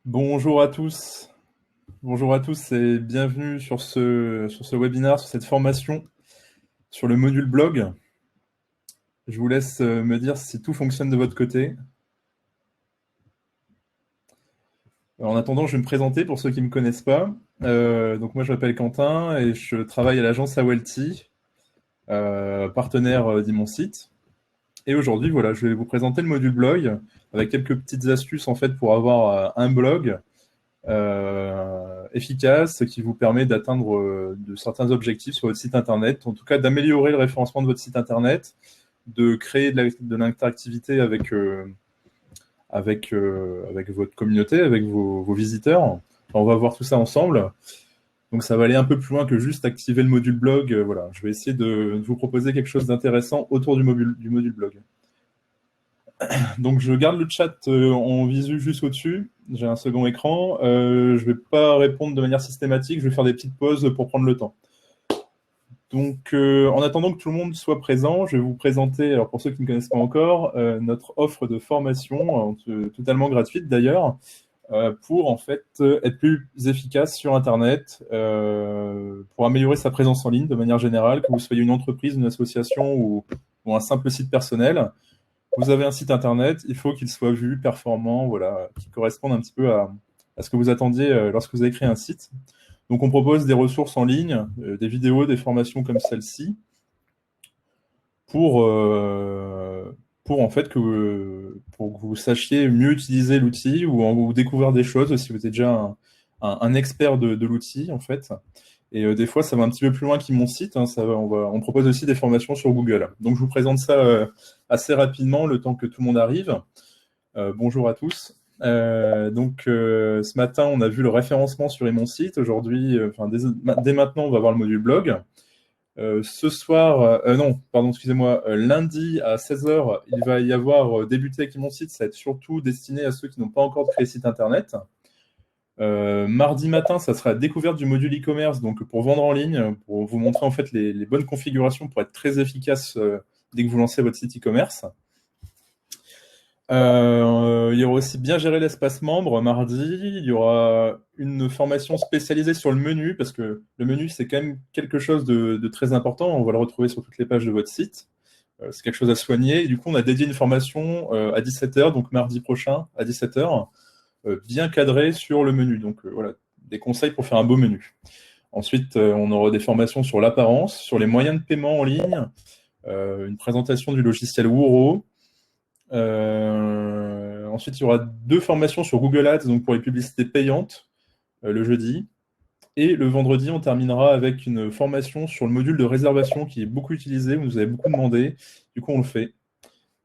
Bonjour à tous. Bonjour à tous et bienvenue sur ce webinaire, sur cette formation sur le module blog. Je vous laisse me dire si tout fonctionne de votre côté. En attendant, je vais me présenter pour ceux qui ne me connaissent pas. Donc moi, je m'appelle Quentin et je travaille à l'agence Awelty, partenaire d'Imonsite. Et aujourd'hui, voilà, je vais vous présenter le module blog avec quelques petites astuces en fait pour avoir un blog efficace qui vous permet d'atteindre de certains objectifs sur votre site internet, en tout cas d'améliorer le référencement de votre site internet, de créer de l'interactivité avec votre communauté, avec vos visiteurs. Enfin, on va voir tout ça ensemble. Donc ça va aller un peu plus loin que juste activer le module blog. Voilà, je vais essayer de vous proposer quelque chose d'intéressant autour du module blog. Donc je garde le chat en visu juste au-dessus. J'ai un second écran. Je ne vais pas répondre de manière systématique. Je vais faire des petites pauses pour prendre le temps. Donc en attendant que tout le monde soit présent, je vais vous présenter, alors pour ceux qui ne connaissent pas encore, notre offre de formation, totalement gratuite d'ailleurs, pour en fait être plus efficace sur Internet, pour améliorer sa présence en ligne de manière générale, que vous soyez une entreprise, une association ou un simple site personnel. Vous avez un site internet, il faut qu'il soit vu, performant, voilà, qui corresponde un petit peu à ce que vous attendiez lorsque vous avez créé un site. Donc on propose des ressources en ligne, des vidéos, des formations comme celle-ci, pour, en fait pour que vous sachiez mieux utiliser l'outil ou découvrir des choses si vous êtes déjà un expert de l'outil en fait. Et des fois, ça va un petit peu plus loin que mon site. Hein, on propose aussi des formations sur Google. Donc, je vous présente ça assez rapidement, le temps que tout le monde arrive. Bonjour à tous. Ce matin, on a vu le référencement sur mon site. Aujourd'hui, dès maintenant, on va voir le module blog. Ce soir, non, pardon, excusez-moi, lundi à 16 h, il va y avoir débuté avec mon site. Ça va être surtout destiné à ceux qui n'ont pas encore créé site internet. Mardi matin, ça sera la découverte du module e-commerce, donc pour vendre en ligne, pour vous montrer en fait les bonnes configurations pour être très efficace dès que vous lancez votre site e-commerce. Il y aura aussi bien gérer l'espace membre mardi. Il y aura une formation spécialisée sur le menu, parce que le menu, c'est quand même quelque chose de très important. On va le retrouver sur toutes les pages de votre site. C'est quelque chose à soigner. Et du coup, on a dédié une formation à 17 h, donc mardi prochain à 17 h, bien cadrée sur le menu. Donc voilà, des conseils pour faire un beau menu. Ensuite, on aura des formations sur l'apparence, sur les moyens de paiement en ligne, une présentation du logiciel Wuro. Ensuite, il y aura 2 formations sur Google Ads, donc pour les publicités payantes, le jeudi. Et le vendredi, on terminera avec une formation sur le module de réservation qui est beaucoup utilisé, vous nous avez beaucoup demandé, du coup on le fait.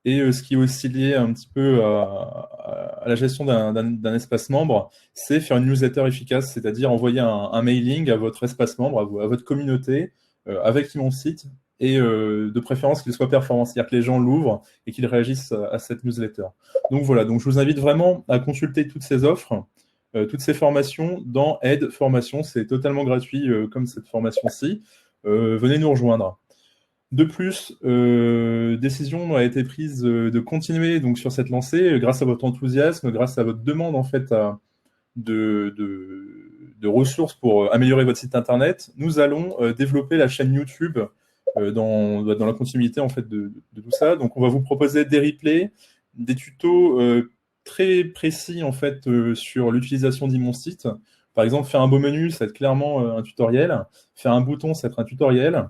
Et ce qui est aussi lié un petit peu à la gestion d'un espace membre, c'est faire une newsletter efficace, c'est-à-dire envoyer un mailing à votre espace membre, à votre communauté, avec mon site, et de préférence qu'il soit performant, c'est-à-dire que les gens l'ouvrent et qu'ils réagissent à cette newsletter. Donc voilà, donc je vous invite vraiment à consulter toutes ces offres, toutes ces formations dans Aide Formation, c'est totalement gratuit comme cette formation-ci. Venez nous rejoindre. De plus, décision a été prise de continuer donc sur cette lancée grâce à votre enthousiasme, grâce à votre demande en fait de ressources pour améliorer votre site internet. Nous allons développer la chaîne YouTube dans la continuité en fait de tout ça. Donc on va vous proposer des replays, des tutos très précis en fait sur l'utilisation d'Imonsite. Par exemple, faire un beau menu, ça va être clairement un tutoriel. Faire un bouton, ça va être un tutoriel.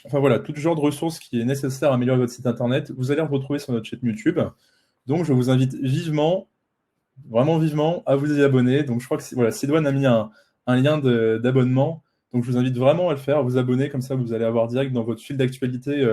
Enfin voilà, tout genre de ressources qui est nécessaire à améliorer votre site internet, vous allez le retrouver sur notre chaîne YouTube. Donc je vous invite vivement, vraiment vivement, à vous y abonner. Donc je crois que voilà, Sidoine a mis un lien d'abonnement. Donc je vous invite vraiment à le faire, à vous abonner, comme ça vous allez avoir direct dans votre fil d'actualité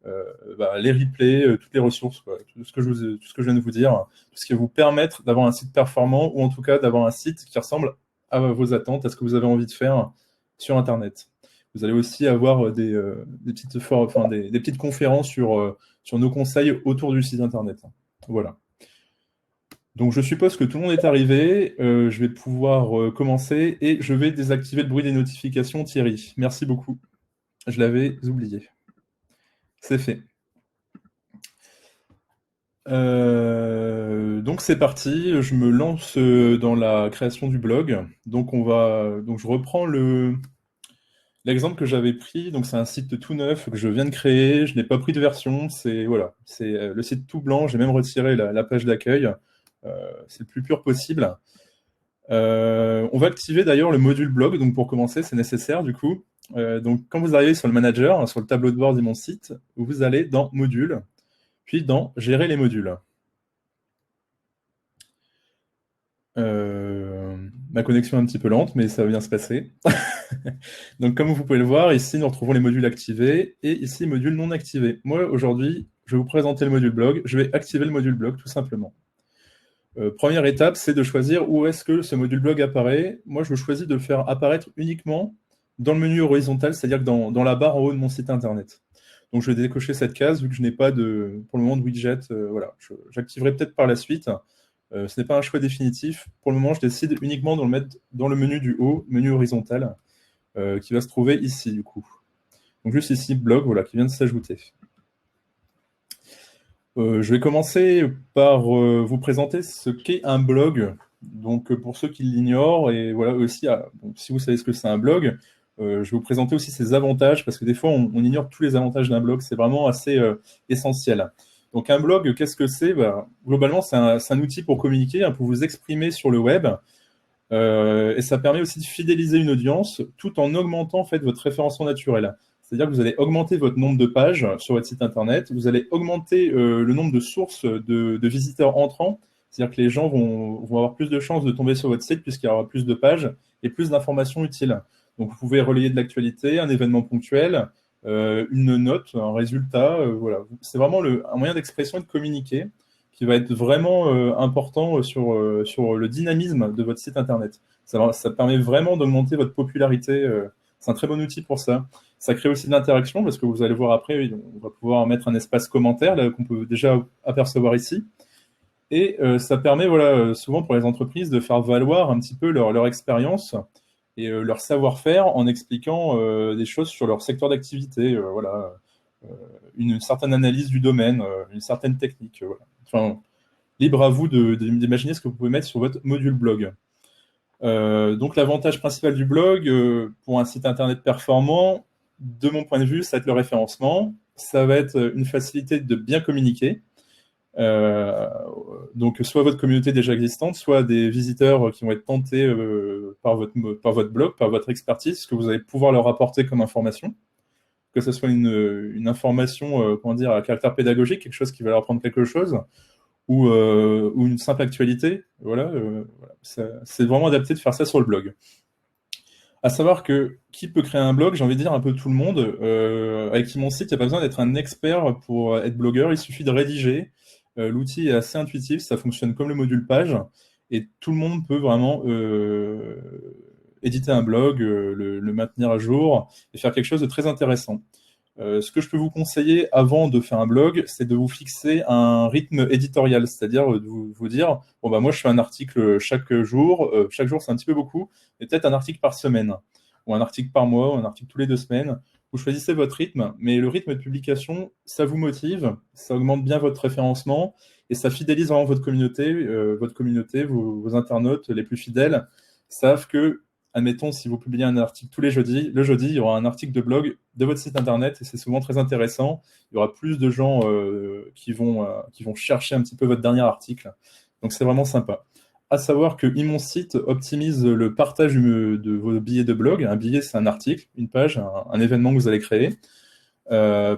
les replays, toutes les ressources, quoi, tout ce que je viens de vous dire, tout ce qui va vous permettre d'avoir un site performant ou en tout cas d'avoir un site qui ressemble à vos attentes, à ce que vous avez envie de faire sur Internet. Vous allez aussi avoir des petites conférences sur nos conseils autour du site Internet. Voilà. Donc je suppose que tout le monde est arrivé. Je vais pouvoir commencer et je vais désactiver le bruit des notifications, Thierry. Merci beaucoup. Je l'avais oublié. C'est fait. Donc c'est parti, je me lance dans la création du blog. Donc je reprends l'exemple que j'avais pris. Donc c'est un site tout neuf que je viens de créer. Je n'ai pas pris de version. C'est voilà, c'est le site tout blanc. J'ai même retiré la page d'accueil. C'est le plus pur possible. On va activer d'ailleurs le module blog. Donc pour commencer, c'est nécessaire du coup. Donc quand vous arrivez sur le manager, sur le tableau de bord de mon site, vous allez dans module, puis dans gérer les modules. Ma connexion est un petit peu lente, mais ça va bien se passer. Donc, comme vous pouvez le voir, ici, nous retrouvons les modules activés et ici, modules non activés. Moi, aujourd'hui, je vais vous présenter le module blog. Je vais activer le module blog, tout simplement. Première étape, c'est de choisir où est-ce que ce module blog apparaît. Moi, je choisis de le faire apparaître uniquement dans le menu horizontal, c'est-à-dire que dans la barre en haut de mon site internet. Donc, je vais décocher cette case, vu que je n'ai pas pour le moment de widget. Voilà, j'activerai peut-être par la suite. Ce n'est pas un choix définitif. Pour le moment, je décide uniquement de le mettre dans le menu du haut, menu horizontal, qui va se trouver ici, du coup. Donc juste ici, blog, voilà, qui vient de s'ajouter. Je vais commencer par vous présenter ce qu'est un blog. Donc pour ceux qui l'ignorent, et voilà aussi, bon, si vous savez ce que c'est un blog, je vais vous présenter aussi ses avantages, parce que des fois, on ignore tous les avantages d'un blog. C'est vraiment assez essentiel. Donc un blog, qu'est-ce que c'est? Globalement, c'est un outil pour communiquer, pour vous exprimer sur le web. Et ça permet aussi de fidéliser une audience tout en augmentant en fait, votre référencement naturel. C'est-à-dire que vous allez augmenter votre nombre de pages sur votre site internet, vous allez augmenter le nombre de sources de visiteurs entrants, c'est-à-dire que les gens vont avoir plus de chances de tomber sur votre site puisqu'il y aura plus de pages et plus d'informations utiles. Donc vous pouvez relayer de l'actualité, un événement ponctuel, une note, un résultat. Voilà. C'est vraiment un moyen d'expression et de communiquer qui va être vraiment important sur le dynamisme de votre site internet. Ça permet vraiment d'augmenter votre popularité. C'est un très bon outil pour ça. Ça crée aussi de l'interaction parce que vous allez voir après, on va pouvoir mettre un espace commentaire là, qu'on peut déjà apercevoir ici. Et ça permet voilà, souvent pour les entreprises de faire valoir un petit peu leur expérience et leur savoir-faire en expliquant des choses sur leur secteur d'activité. Voilà, une certaine analyse du domaine, une certaine technique. Voilà. Enfin, libre à vous d'imaginer ce que vous pouvez mettre sur votre module blog. Donc l'avantage principal du blog pour un site internet performant, de mon point de vue, ça va être le référencement. Ça va être une facilité de bien communiquer. Donc soit votre communauté déjà existante, soit des visiteurs qui vont être tentés par votre blog, par votre expertise, ce que vous allez pouvoir leur apporter comme information. Que ce soit une information comment dire, à caractère pédagogique, quelque chose qui va leur apprendre quelque chose, ou une simple actualité. Voilà, c'est vraiment adapté de faire ça sur le blog. À savoir que qui peut créer un blog, j'ai envie de dire un peu tout le monde. Avec mon site, il n'y a pas besoin d'être un expert pour être blogueur, il suffit de rédiger. L'outil est assez intuitif, ça fonctionne comme le module page, et tout le monde peut vraiment éditer un blog, le maintenir à jour, et faire quelque chose de très intéressant. Ce que je peux vous conseiller avant de faire un blog, c'est de vous fixer un rythme éditorial, c'est-à-dire de vous dire, bon bah moi je fais un article chaque jour c'est un petit peu beaucoup, mais peut-être un article par semaine, ou un article par mois, ou un article tous les 2 semaines. Vous choisissez votre rythme, mais le rythme de publication, ça vous motive, ça augmente bien votre référencement, et ça fidélise vraiment votre communauté, vos internautes les plus fidèles savent que admettons, si vous publiez un article tous les jeudis, le jeudi, il y aura un article de blog de votre site internet et c'est souvent très intéressant. Il y aura plus de gens qui vont chercher un petit peu votre dernier article. Donc c'est vraiment sympa. À savoir que ImonSite optimise le partage de vos billets de blog. Un billet, c'est un article, une page, un événement que vous allez créer. Voilà,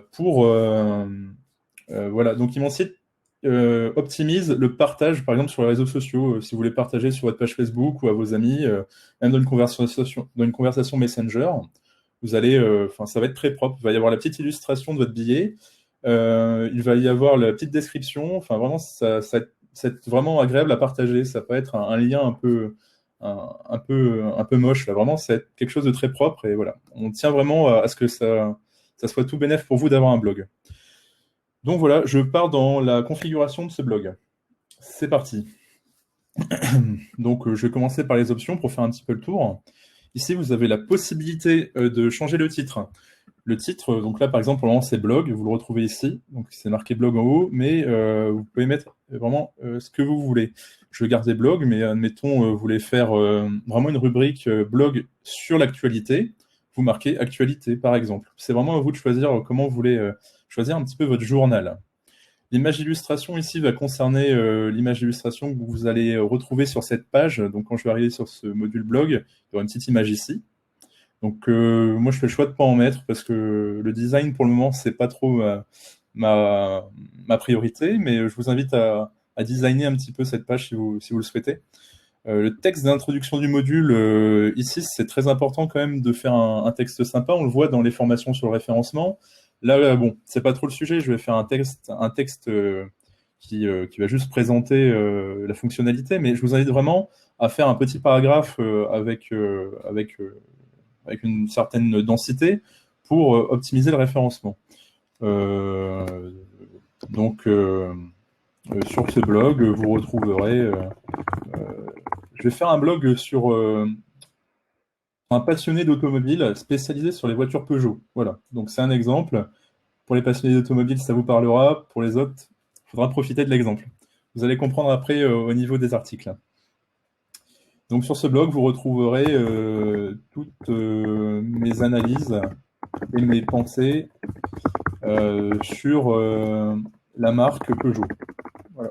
donc ImonSite optimise le partage, par exemple, sur les réseaux sociaux. Si vous voulez partager sur votre page Facebook ou à vos amis, même dans une conversation Messenger, vous allez, ça va être très propre. Il va y avoir la petite illustration de votre billet. Il va y avoir la petite description. Enfin, vraiment, ça va être vraiment agréable à partager. Ça peut être un lien un peu moche. Là, vraiment, c'est quelque chose de très propre. Et voilà, on tient vraiment à ce que ça soit tout bénef pour vous d'avoir un blog. Donc voilà, je pars dans la configuration de ce blog. C'est parti. Donc je vais commencer par les options pour faire un petit peu le tour. Ici, vous avez la possibilité de changer le titre. le titre, donc là, par exemple, pour le moment, c'est blog, vous le retrouvez ici, donc c'est marqué blog en haut, mais vous pouvez mettre vraiment ce que vous voulez. Je vais garder blog, mais admettons, vous voulez faire vraiment une rubrique blog sur l'actualité, vous marquez actualité, par exemple. C'est vraiment à vous de choisir comment vous voulez choisir un petit peu votre journal. L'image d'illustration ici va concerner l'image d'illustration que vous allez retrouver sur cette page. Donc quand je vais arriver sur ce module blog, il y aura une petite image ici. Donc moi je fais le choix de ne pas en mettre parce que le design pour le moment c'est pas trop ma priorité, mais je vous invite à designer un petit peu cette page si vous le souhaitez. Le texte d'introduction du module, ici c'est très important quand même de faire un texte sympa, on le voit dans les formations sur le référencement. Là, bon, c'est pas trop le sujet, je vais faire un texte qui va juste présenter la fonctionnalité, mais je vous invite vraiment à faire un petit paragraphe avec une certaine densité pour optimiser le référencement. Donc, sur ce blog, vous retrouverez... je vais faire un blog sur un passionné d'automobile spécialisé sur les voitures Peugeot. Voilà, donc c'est un exemple. Pour les passionnés d'automobile, ça vous parlera. Pour les autres, il faudra profiter de l'exemple. Vous allez comprendre après au niveau des articles. Donc sur ce blog, vous retrouverez toutes mes analyses et mes pensées sur la marque Peugeot. Voilà.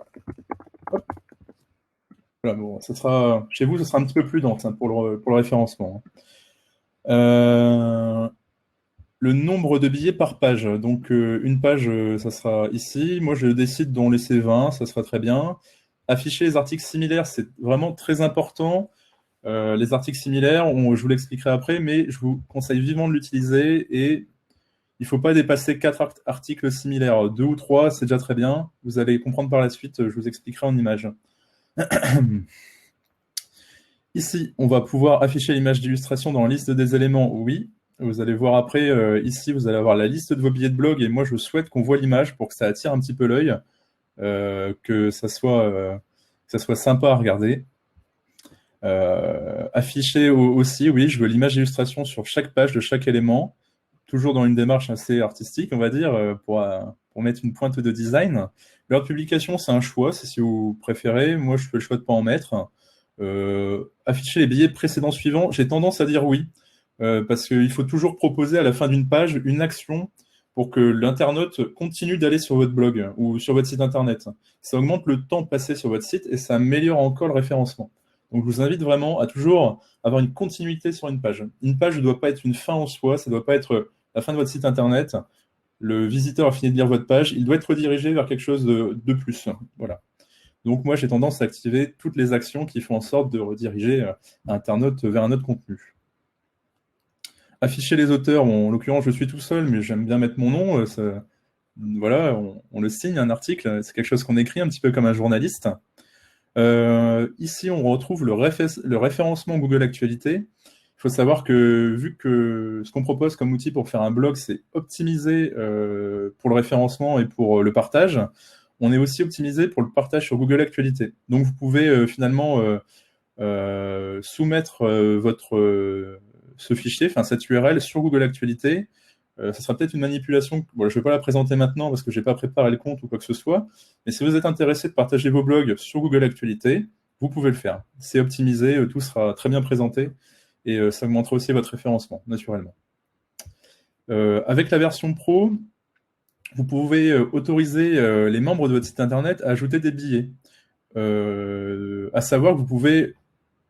Hop. Voilà, bon, ça sera, chez vous, ce sera un petit peu plus dense hein, pour le référencement. Le nombre de billets par page. Donc une page, ça sera ici. Moi, je décide d'en laisser 20, ça sera très bien. Afficher les articles similaires, c'est vraiment très important. Les articles similaires, je vous l'expliquerai après, mais je vous conseille vivement de l'utiliser et il ne faut pas dépasser 4 articles similaires. 2 ou 3, c'est déjà très bien. Vous allez comprendre par la suite, je vous expliquerai en image. Ici, on va pouvoir afficher l'image d'illustration dans la liste des éléments, oui. Vous allez voir après, ici, vous allez avoir la liste de vos billets de blog et moi, je souhaite qu'on voit l'image pour que ça attire un petit peu l'œil, que ça soit sympa à regarder. Afficher aussi, oui, je veux l'image d'illustration sur chaque page de chaque élément, toujours dans une démarche assez artistique, on va dire, pour mettre une pointe de design. L'heure de publication, c'est un choix, c'est si vous préférez. Moi, je fais le choix de ne pas en mettre. Afficher les billets précédents suivants, j'ai tendance à dire oui, parce qu'il faut toujours proposer à la fin d'une page une action pour que l'internaute continue d'aller sur votre blog ou sur votre site internet. Ça augmente le temps passé sur votre site et ça améliore encore le référencement. Donc, je vous invite vraiment à toujours avoir une continuité sur une page. Une page ne doit pas être une fin en soi, ça ne doit pas être la fin de votre site internet. Le visiteur a fini de lire votre page, il doit être redirigé vers quelque chose de plus. Voilà. Donc, moi, j'ai tendance à activer toutes les actions qui font en sorte de rediriger l'internaute vers un autre contenu. Afficher les auteurs, bon, en l'occurrence, je suis tout seul, mais j'aime bien mettre mon nom. Voilà, on le signe, un article, c'est quelque chose qu'on écrit un petit peu comme un journaliste. Ici, on retrouve le référencement Google Actualité. Il faut savoir que, vu que ce qu'on propose comme outil pour faire un blog, c'est optimisé pour le référencement et pour le partage, on est aussi optimisé pour le partage sur Google Actualité. Donc, vous pouvez finalement soumettre ce fichier, enfin cette URL sur Google Actualité. Ça sera peut-être une manipulation. Bon, je ne vais pas la présenter maintenant parce que je n'ai pas préparé le compte ou quoi que ce soit. Mais si vous êtes intéressé de partager vos blogs sur Google Actualité, vous pouvez le faire. C'est optimisé, tout sera très bien présenté et ça augmentera aussi votre référencement, naturellement. Avec la version Pro, vous pouvez autoriser les membres de votre site internet à ajouter des billets. À savoir que vous pouvez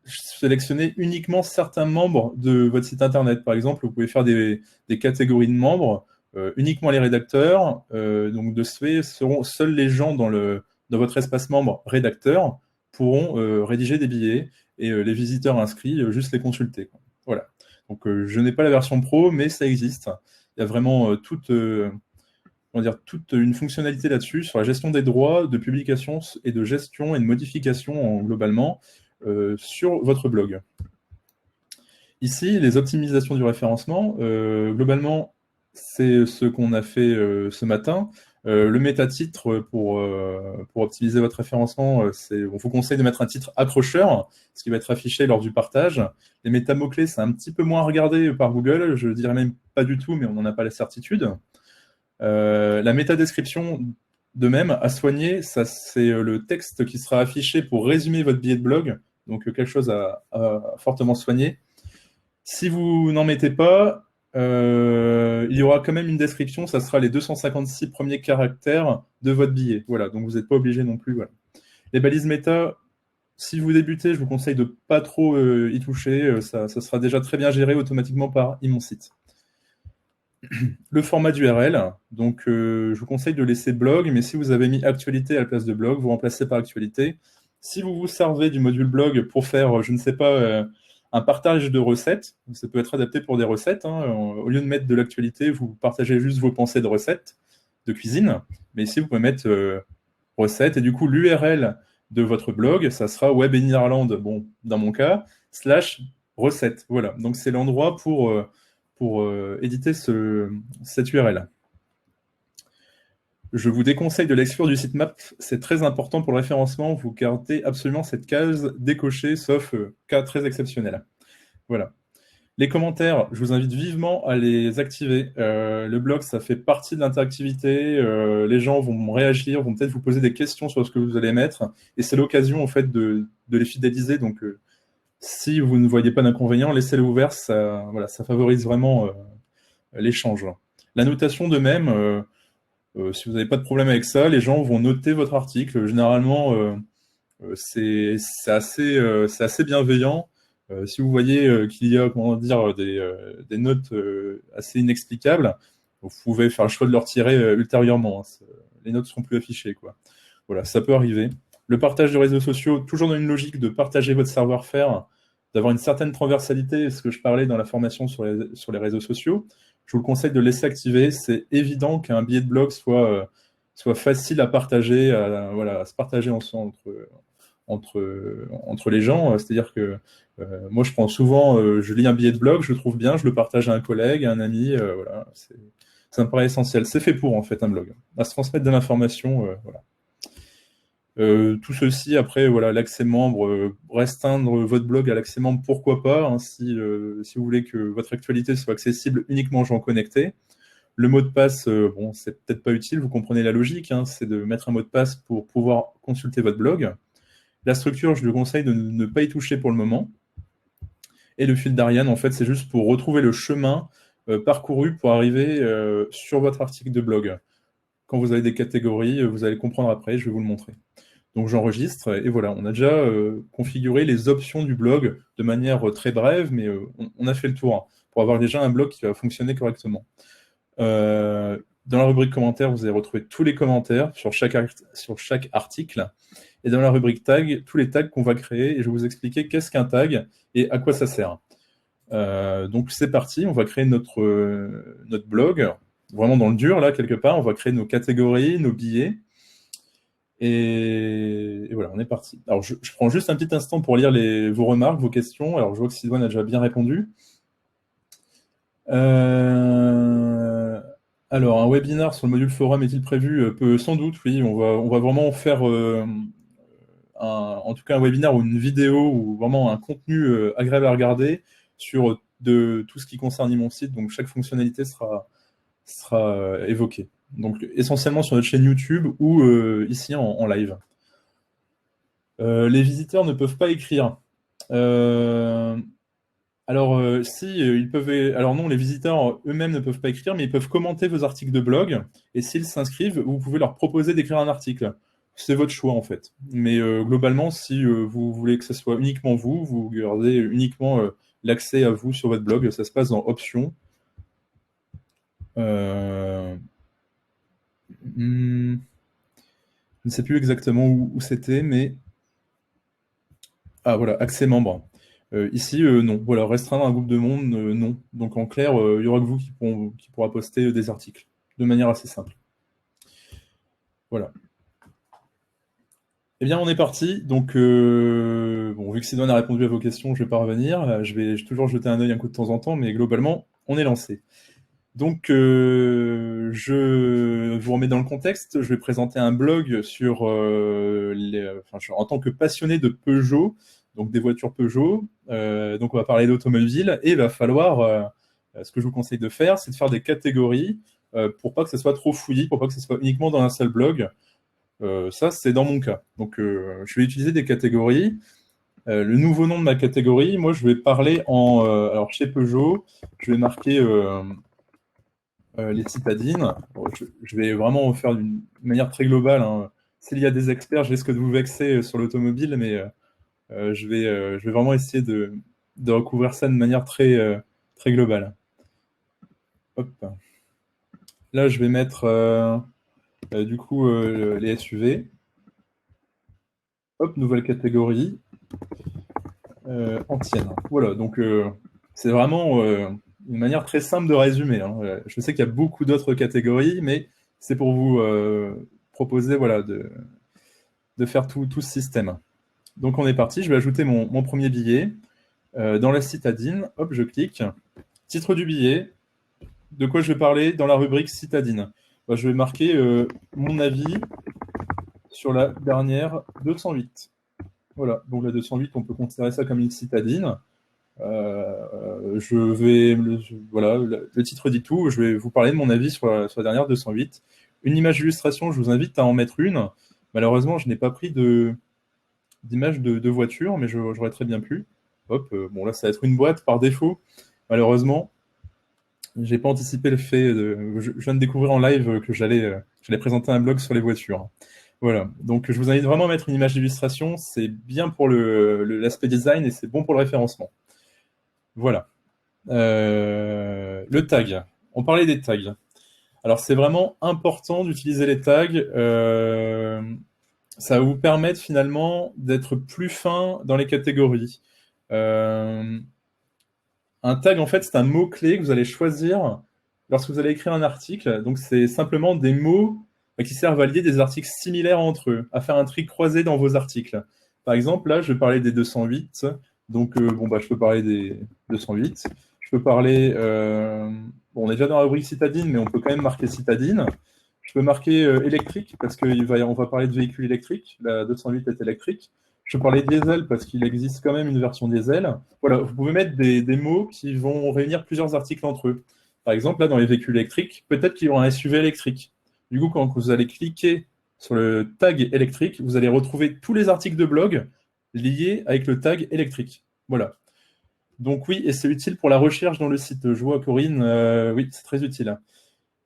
sélectionner uniquement certains membres de votre site internet. Par exemple, vous pouvez faire des catégories de membres, uniquement les rédacteurs. Donc, de ce fait, seuls les gens dans votre espace membre rédacteur pourront rédiger des billets et les visiteurs inscrits, juste les consulter. Voilà. Donc, je n'ai pas la version pro, mais ça existe. Il y a vraiment toute une fonctionnalité là-dessus sur la gestion des droits de publication et de gestion et de modification globalement sur votre blog. Ici, les optimisations du référencement, globalement, c'est ce qu'on a fait ce matin. Le métatitre, pour optimiser votre référencement, on vous conseille de mettre un titre accrocheur, ce qui va être affiché lors du partage. Les métamots-clés, c'est un petit peu moins regardé par Google, je dirais même pas du tout, mais on n'en a pas la certitude. La métadescription, de même, à soigner, ça c'est le texte qui sera affiché pour résumer votre billet de blog, donc quelque chose à fortement soigner. Si vous n'en mettez pas, il y aura quand même une description, ça sera les 256 premiers caractères de votre billet. Voilà, donc vous n'êtes pas obligé non plus. Voilà. Les balises méta, si vous débutez, je vous conseille de pas trop y toucher, ça sera déjà très bien géré automatiquement par Imonsite. Le format d'URL, donc je vous conseille de laisser blog, mais si vous avez mis actualité à la place de blog, vous remplacez par actualité. Si vous vous servez du module blog pour faire, je ne sais pas, un partage de recettes, ça peut être adapté pour des recettes, hein. Au lieu de mettre de l'actualité, vous partagez juste vos pensées de recettes, de cuisine, mais ici vous pouvez mettre recettes, et du coup l'URL de votre blog, ça sera Web in Ireland, bon, dans mon cas, / recettes. Voilà, donc c'est l'endroit pour éditer cette URL. Je vous déconseille de l'exclure du sitemap, c'est très important pour le référencement, vous gardez absolument cette case décochée, sauf cas très exceptionnel. Voilà. Les commentaires, je vous invite vivement à les activer. Le blog, ça fait partie de l'interactivité, les gens vont réagir, vont peut-être vous poser des questions sur ce que vous allez mettre, et c'est l'occasion en fait de les fidéliser, donc si vous ne voyez pas d'inconvénient, laissez-le ouvert, ça, voilà, ça favorise vraiment l'échange. La notation de même, si vous n'avez pas de problème avec ça, les gens vont noter votre article. Généralement, c'est assez bienveillant. Si vous voyez qu'il y a comment dire, des notes assez inexplicables, vous pouvez faire le choix de le retirer ultérieurement, hein. Les notes ne seront plus affichées, quoi. Voilà, ça peut arriver. Le partage de réseaux sociaux, toujours dans une logique de partager votre savoir-faire, d'avoir une certaine transversalité, ce que je parlais dans la formation sur les réseaux sociaux. Je vous le conseille de laisser activer. C'est évident qu'un billet de blog soit facile à partager, voilà, à se partager entre les gens. C'est-à-dire que moi, je prends souvent, je lis un billet de blog, je le trouve bien, je le partage à un collègue, à un ami. Voilà, ça me paraît essentiel. C'est fait pour, en fait, un blog. À se transmettre de l'information, voilà. Tout ceci, après, voilà, l'accès membre, restreindre votre blog à l'accès membre, pourquoi pas, hein, si vous voulez que votre actualité soit accessible uniquement aux gens connectés. Le mot de passe, bon, c'est peut-être pas utile, vous comprenez la logique, hein, c'est de mettre un mot de passe pour pouvoir consulter votre blog. La structure, je vous conseille de ne pas y toucher pour le moment. Et le fil d'Ariane, en fait, c'est juste pour retrouver le chemin parcouru pour arriver sur votre article de blog. Quand vous avez des catégories, vous allez comprendre après, je vais vous le montrer. Donc j'enregistre, et voilà, on a déjà configuré les options du blog de manière très brève, mais on a fait le tour, hein, pour avoir déjà un blog qui va fonctionner correctement. Dans la rubrique commentaires, vous allez retrouver tous les commentaires sur chaque article, et dans la rubrique tag, tous les tags qu'on va créer, et je vais vous expliquer qu'est-ce qu'un tag et à quoi ça sert. Donc c'est parti, on va créer notre blog, vraiment dans le dur, là, quelque part, on va créer nos catégories, nos billets, et voilà, on est parti. Alors, je prends juste un petit instant pour lire vos remarques, vos questions. Alors, je vois que Sylvain a déjà bien répondu. Alors, un webinar sur le module forum est-il prévu? Peut sans doute, oui. On va vraiment faire, en tout cas, un webinar ou une vidéo ou vraiment un contenu agréable à regarder sur tout ce qui concerne mon site. Donc, chaque fonctionnalité sera évoquée. Donc essentiellement sur notre chaîne YouTube ou ici en live. Les visiteurs ne peuvent pas écrire. Alors ils peuvent. Alors non, les visiteurs eux-mêmes ne peuvent pas écrire, mais ils peuvent commenter vos articles de blog. Et s'ils s'inscrivent, vous pouvez leur proposer d'écrire un article. C'est votre choix en fait. Mais globalement, si vous voulez que ce soit uniquement vous gardez uniquement l'accès à vous sur votre blog. Ça se passe dans Options. Je ne sais plus exactement où c'était, mais... Ah voilà, accès membre. Ici, non. Voilà, restreindre un groupe de monde, non. Donc en clair, il y aura que vous qui pourra poster des articles, de manière assez simple. Voilà. Eh bien, on est parti. Donc, bon, vu que Sidoine a répondu à vos questions, je ne vais pas revenir. Je vais toujours jeter un œil un coup de temps en temps, mais globalement, on est lancé. Donc, je vous remets dans le contexte. Je vais présenter un blog sur en tant que passionné de Peugeot, donc des voitures Peugeot. Donc, on va parler d'automobile et il va falloir, ce que je vous conseille de faire, c'est de faire des catégories pour pas que ça soit trop fouillis, pour pas que ce soit uniquement dans un seul blog. Ça, c'est dans mon cas. Donc, je vais utiliser des catégories. Le nouveau nom de ma catégorie, moi, je vais parler alors, chez Peugeot, je vais marquer les citadines. Bon, je vais vraiment faire d'une manière très globale, hein. S'il y a des experts, je risque de vous vexer sur l'automobile, mais je vais vraiment essayer de recouvrir ça de manière très globale. Hop. Là, je vais mettre du coup les SUV. Hop, nouvelle catégorie. Ancienne. Voilà, donc c'est vraiment une manière très simple de résumer, hein. Je sais qu'il y a beaucoup d'autres catégories, mais c'est pour vous proposer voilà, de faire tout ce système. Donc on est parti, je vais ajouter mon premier billet. Dans la citadine, hop, je clique. Titre du billet, de quoi je vais parler dans la rubrique citadine. Bah, je vais marquer mon avis sur la dernière 208. Voilà, donc la 208, on peut considérer ça comme une citadine. Voilà, le titre dit tout. Je vais vous parler de mon avis sur la dernière 208. Une image d'illustration, je vous invite à en mettre une. Malheureusement, je n'ai pas pris d'image de voiture, mais j'aurais très bien pu. Hop, bon là, ça va être une boîte par défaut. Malheureusement, j'ai pas anticipé le fait. Je viens de découvrir en live que j'allais présenter un blog sur les voitures. Voilà, donc je vous invite vraiment à mettre une image d'illustration. C'est bien pour l'aspect design et c'est bon pour le référencement. Voilà. Le tag. On parlait des tags. Alors, c'est vraiment important d'utiliser les tags. Ça va vous permettre finalement d'être plus fin dans les catégories. Un tag, en fait, c'est un mot-clé que vous allez choisir lorsque vous allez écrire un article. Donc, c'est simplement des mots qui servent à lier des articles similaires entre eux, à faire un tri croisé dans vos articles. Par exemple, là, je vais parler des 208. Donc, je peux parler des 208. Je peux parler... on est déjà dans la rubrique citadine, mais on peut quand même marquer citadine. Je peux marquer électrique, parce qu'on va parler de véhicules électriques. La 208 est électrique. Je peux parler diesel, parce qu'il existe quand même une version diesel. Voilà, vous pouvez mettre des mots qui vont réunir plusieurs articles entre eux. Par exemple, là, dans les véhicules électriques, peut-être qu'il y aura un SUV électrique. Du coup, quand vous allez cliquer sur le tag électrique, vous allez retrouver tous les articles de blog liés avec le tag électrique. Voilà. Donc oui, et c'est utile pour la recherche dans le site. Je vois Corinne, oui, c'est très utile.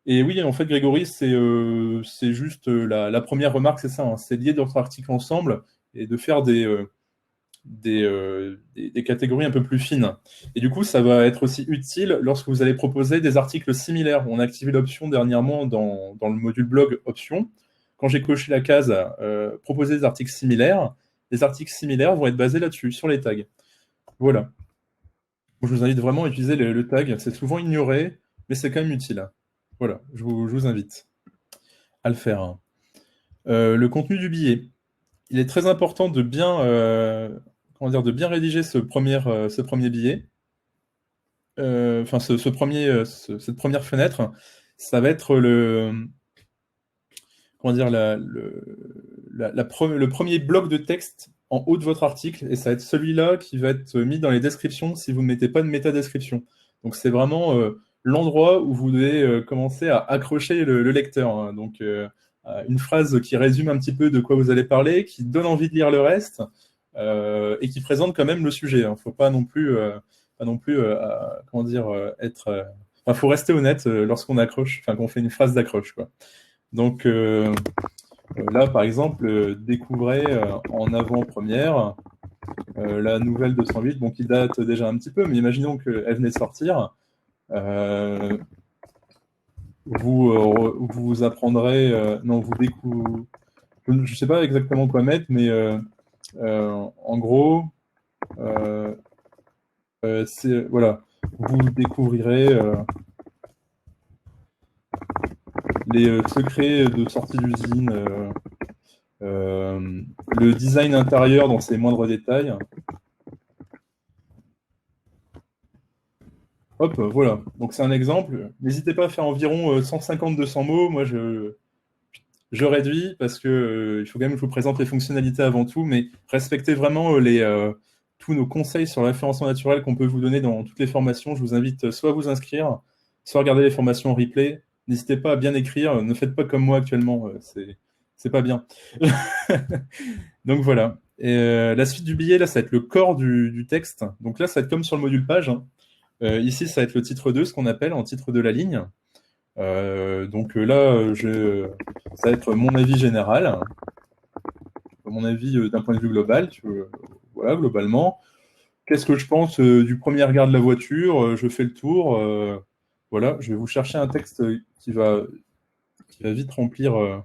Et oui, en fait, Grégory, c'est juste la première remarque, c'est ça, hein, c'est lier d'autres articles ensemble et de faire des catégories un peu plus fines. Et du coup, ça va être aussi utile lorsque vous allez proposer des articles similaires. On a activé l'option dernièrement dans le module blog options. Quand j'ai coché la case proposer des articles similaires, les articles similaires vont être basés là-dessus, sur les tags. Voilà. Je vous invite vraiment à utiliser le tag. C'est souvent ignoré, mais c'est quand même utile. Voilà, je vous invite à le faire. Le contenu du billet. Il est très important de bien, de bien rédiger ce premier billet. Enfin, cette première fenêtre. Ça va être le premier bloc de texte en haut de votre article, et ça va être celui-là qui va être mis dans les descriptions si vous ne mettez pas de métadescription. Donc c'est vraiment l'endroit où vous devez commencer à accrocher le lecteur, hein. Donc une phrase qui résume un petit peu de quoi vous allez parler, qui donne envie de lire le reste, et qui présente quand même le sujet. Il ne faut pas non plus, être... Enfin, faut rester honnête lorsqu'on accroche, enfin qu'on fait une phrase d'accroche, quoi. Donc là, par exemple, découvrez en avant-première la nouvelle 208, bon, qui date déjà un petit peu, mais imaginons qu'elle venait de sortir. Vous apprendrez, non, vous découvrez, je ne sais pas exactement quoi mettre, mais en gros, voilà, vous découvrirez les secrets de sortie d'usine, le design intérieur dans ses moindres détails. Hop, voilà. Donc c'est un exemple. N'hésitez pas à faire environ 150-200 mots. Moi, je réduis parce que il faut quand même que je vous présente les fonctionnalités avant tout, mais respectez vraiment tous nos conseils sur le référencement naturel qu'on peut vous donner dans toutes les formations. Je vous invite soit à vous inscrire, soit à regarder les formations en replay. N'hésitez pas à bien écrire. Ne faites pas comme moi actuellement. C'est pas bien. Donc voilà. Et, la suite du billet, là, ça va être le corps du texte. Donc là, ça va être comme sur le module page, hein. Ici, ça va être le titre 2, ce qu'on appelle en titre de la ligne. Donc là, ça va être mon avis général, mon avis d'un point de vue global. Voilà, globalement. Qu'est-ce que je pense du premier regard de la voiture? Je fais le tour. Voilà, je vais vous chercher un texte qui va vite remplir.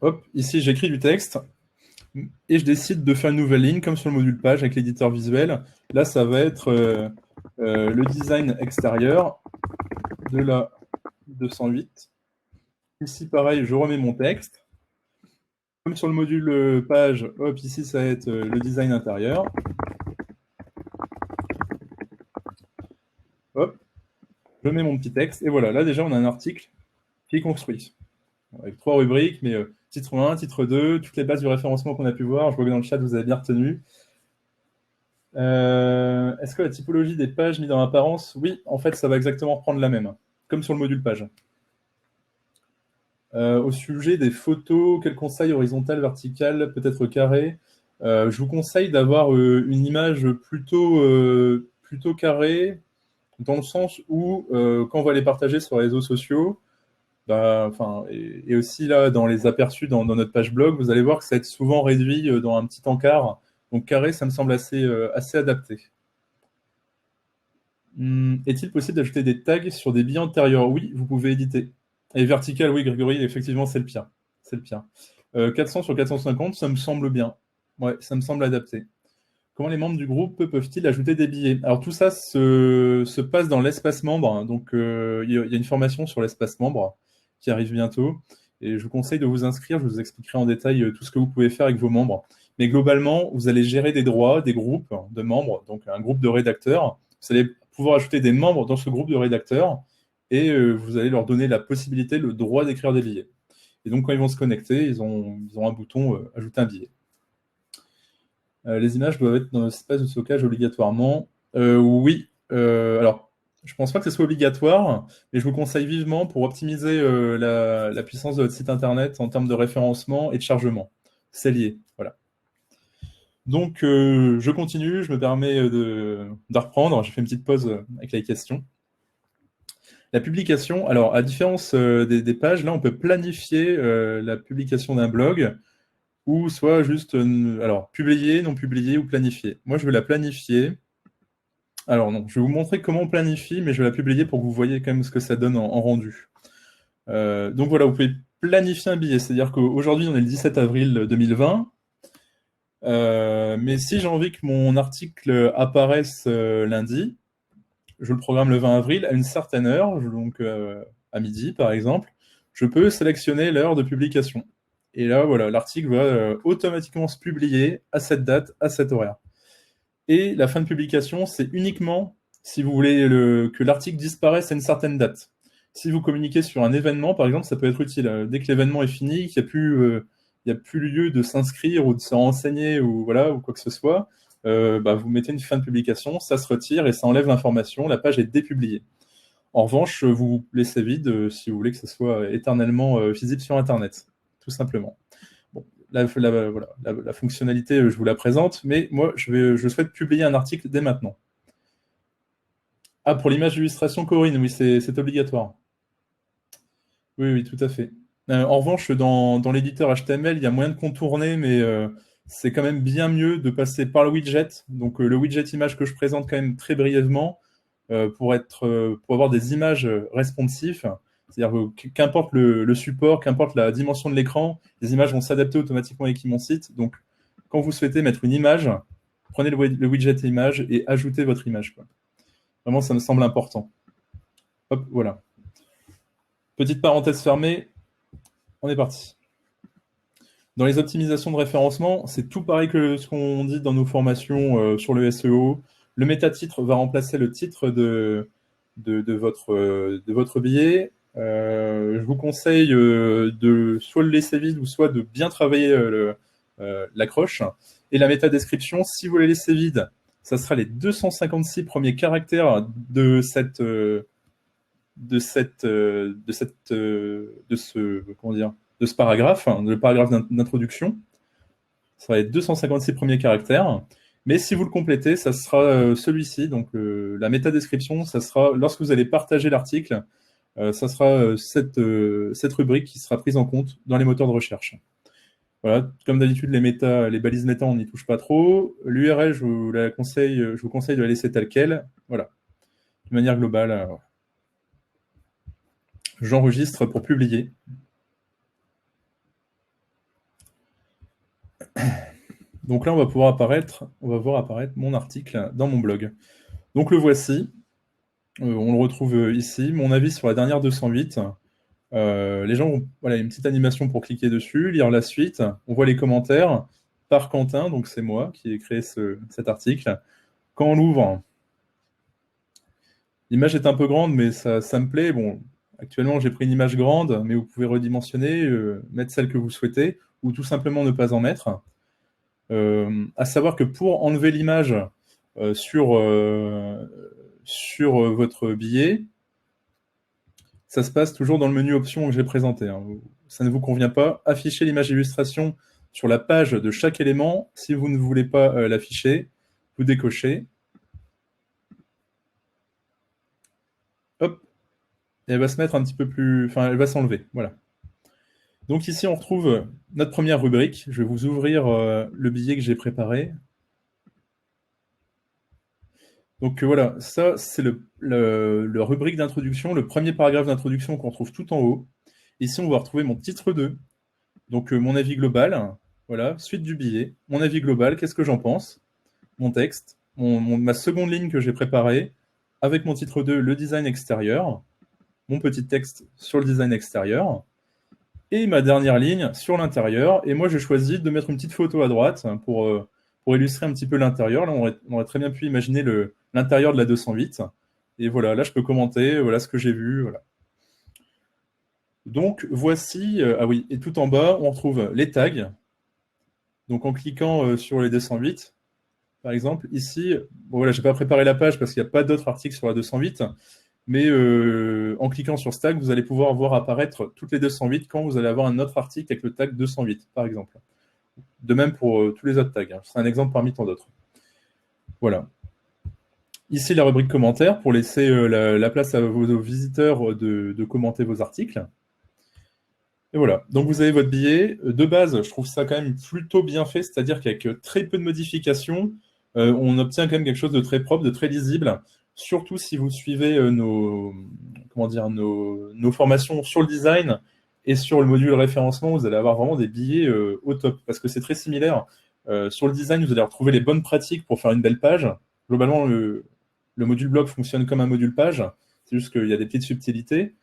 Hop, ici j'écris du texte et je décide de faire une nouvelle ligne comme sur le module page avec l'éditeur visuel. Là, ça va être le design extérieur de la 208. Ici, pareil, je remets mon texte. Comme sur le module page, hop, ici, ça va être le design intérieur. Hop, je mets mon petit texte. Et voilà, là, déjà, on a un article qui est construit. Avec 3 rubriques, mais titre 1, titre 2, toutes les bases du référencement qu'on a pu voir. Je vois que dans le chat, vous avez bien retenu. Est-ce que la typologie des pages mise en apparence? Oui, en fait, ça va exactement reprendre la même, comme sur le module page. Au sujet des photos, quel conseil horizontal, vertical, peut-être carré? Je vous conseille d'avoir une image plutôt carrée, dans le sens où, quand on va les partager sur les réseaux sociaux, bah, et aussi là, dans les aperçus dans notre page blog, vous allez voir que ça va être souvent réduit dans un petit encart. Donc carré, ça me semble assez adapté. Est-il possible d'ajouter des tags sur des billets antérieurs? Oui, vous pouvez éditer. Et vertical, oui, Grégory, effectivement, c'est le pire. C'est le pire. 400 sur 450, ça me semble bien. Ouais, ça me semble adapté. Comment les membres du groupe peuvent-ils ajouter des billets? Alors tout ça se passe dans l'espace membre, hein. Donc il y a une formation sur l'espace membre qui arrive bientôt. Et je vous conseille de vous inscrire, je vous expliquerai en détail tout ce que vous pouvez faire avec vos membres. Mais globalement, vous allez gérer des droits, des groupes de membres, donc un groupe de rédacteurs. Vous allez pouvoir ajouter des membres dans ce groupe de rédacteurs et vous allez leur donner la possibilité, le droit d'écrire des billets. Et donc quand ils vont se connecter, ils ont un bouton ajouter un billet. Les images doivent être dans l'espace de stockage obligatoirement. Oui. Alors, je pense pas que ce soit obligatoire, mais je vous conseille vivement pour optimiser la puissance de votre site internet en termes de référencement et de chargement. C'est lié. Voilà. Donc, je continue. Je me permets de reprendre. J'ai fait une petite pause avec les questions. La publication, alors à différence des pages, là on peut planifier la publication d'un blog ou soit juste alors publier, non publier ou planifier. Moi je vais la planifier. Alors non, je vais vous montrer comment on planifie, mais je vais la publier pour que vous voyez quand même ce que ça donne en rendu. Donc voilà, vous pouvez planifier un billet, c'est-à-dire qu'aujourd'hui on est le 17 avril 2020. Mais si j'ai envie que mon article apparaisse lundi, je le programme le 20 avril à une certaine heure, donc à midi par exemple, je peux sélectionner l'heure de publication. Et là, voilà, l'article va automatiquement se publier à cette date, à cet horaire. Et la fin de publication, c'est uniquement si vous voulez que l'article disparaisse à une certaine date. Si vous communiquez sur un événement, par exemple, ça peut être utile. Dès que l'événement est fini, qu'il n'y a plus lieu de s'inscrire ou de se renseigner ou, voilà, ou quoi que ce soit, vous mettez une fin de publication, ça se retire et ça enlève l'information, la page est dépubliée. En revanche, vous laissez vide si vous voulez que ce soit éternellement visible sur Internet, tout simplement. Bon, voilà, la fonctionnalité, je vous la présente, mais moi, je souhaite publier un article dès maintenant. Ah, pour l'image d'illustration, Corinne, oui, c'est obligatoire. Oui, oui, tout à fait. En revanche, dans l'éditeur HTML, il y a moyen de contourner, mais c'est quand même bien mieux de passer par le widget. Donc le widget image que je présente quand même très brièvement pour avoir des images responsives. C'est-à-dire que qu'importe le support, qu'importe la dimension de l'écran, les images vont s'adapter automatiquement avec mon site. Donc quand vous souhaitez mettre une image, prenez le widget image et ajoutez votre image, quoi. Vraiment, ça me semble important. Hop, voilà. Petite parenthèse fermée, on est parti. Dans les optimisations de référencement, c'est tout pareil que ce qu'on dit dans nos formations sur le SEO. Le métatitre va remplacer le titre de votre billet. Je vous conseille de soit le laisser vide ou soit de bien travailler l'accroche. Et la métadescription, si vous la laissez vide, ça sera les 256 premiers caractères de ce paragraphe, le paragraphe d'introduction. Ça sera les 256 premiers caractères. Mais si vous le complétez, ça sera celui-ci. Donc la métadescription, ça sera lorsque vous allez partager l'article, ça sera cette rubrique qui sera prise en compte dans les moteurs de recherche. Voilà, comme d'habitude, les balises méta, on n'y touche pas trop. L'URL, je vous conseille de la laisser telle quelle. Voilà, de manière globale. J'enregistre pour publier. Donc là, on va voir apparaître mon article dans mon blog. Donc le voici. On le retrouve ici. Mon avis sur la dernière 208. Les gens ont une petite animation pour cliquer dessus, lire la suite. On voit les commentaires par Quentin, donc c'est moi qui ai créé cet article. Quand on l'ouvre, l'image est un peu grande, mais ça me plaît. Bon, actuellement, j'ai pris une image grande, mais vous pouvez redimensionner, mettre celle que vous souhaitez, ou tout simplement ne pas en mettre. À savoir que pour enlever l'image sur votre billet, ça se passe toujours dans le menu options que j'ai présenté. Hein. Ça ne vous convient pas, affichez l'image illustration sur la page de chaque élément. Si vous ne voulez pas l'afficher, vous décochez. Hop. Et elle va se mettre un petit peu plus... Enfin, elle va s'enlever. Voilà. Donc ici, on retrouve notre première rubrique. Je vais vous ouvrir le billet que j'ai préparé. Donc voilà, ça c'est le rubrique d'introduction, le premier paragraphe d'introduction qu'on trouve tout en haut. Ici, on va retrouver mon titre 2, donc mon avis global, voilà, suite du billet, mon avis global, qu'est-ce que j'en pense, mon texte, ma seconde ligne que j'ai préparée, avec mon titre 2, le design extérieur, mon petit texte sur le design extérieur, et ma dernière ligne sur l'intérieur. Et moi, j'ai choisi de mettre une petite photo à droite pour illustrer un petit peu l'intérieur. Là, on aurait très bien pu imaginer l'intérieur de la 208. Et voilà, là, je peux commenter, voilà ce que j'ai vu. Voilà. Donc, voici, ah oui, et tout en bas, on retrouve les tags. Donc, en cliquant sur les 208, par exemple, ici, bon, voilà, je n'ai pas préparé la page parce qu'il n'y a pas d'autres articles sur la 208, mais en cliquant sur ce tag, vous allez pouvoir voir apparaître toutes les 208 quand vous allez avoir un autre article avec le tag 208, par exemple. De même pour tous les autres tags. Hein. C'est un exemple parmi tant d'autres. Voilà. Ici, la rubrique commentaires pour laisser la place à vos visiteurs de commenter vos articles. Et voilà. Donc, vous avez votre billet. De base, je trouve ça quand même plutôt bien fait, c'est-à-dire qu'avec très peu de modifications, on obtient quand même quelque chose de très propre, de très lisible, surtout si vous suivez nos formations sur le design et sur le module référencement, vous allez avoir vraiment des billets au top, parce que c'est très similaire. Sur le design, vous allez retrouver les bonnes pratiques pour faire une belle page. Globalement, le module blog fonctionne comme un module page, c'est juste qu'il y a des petites subtilités.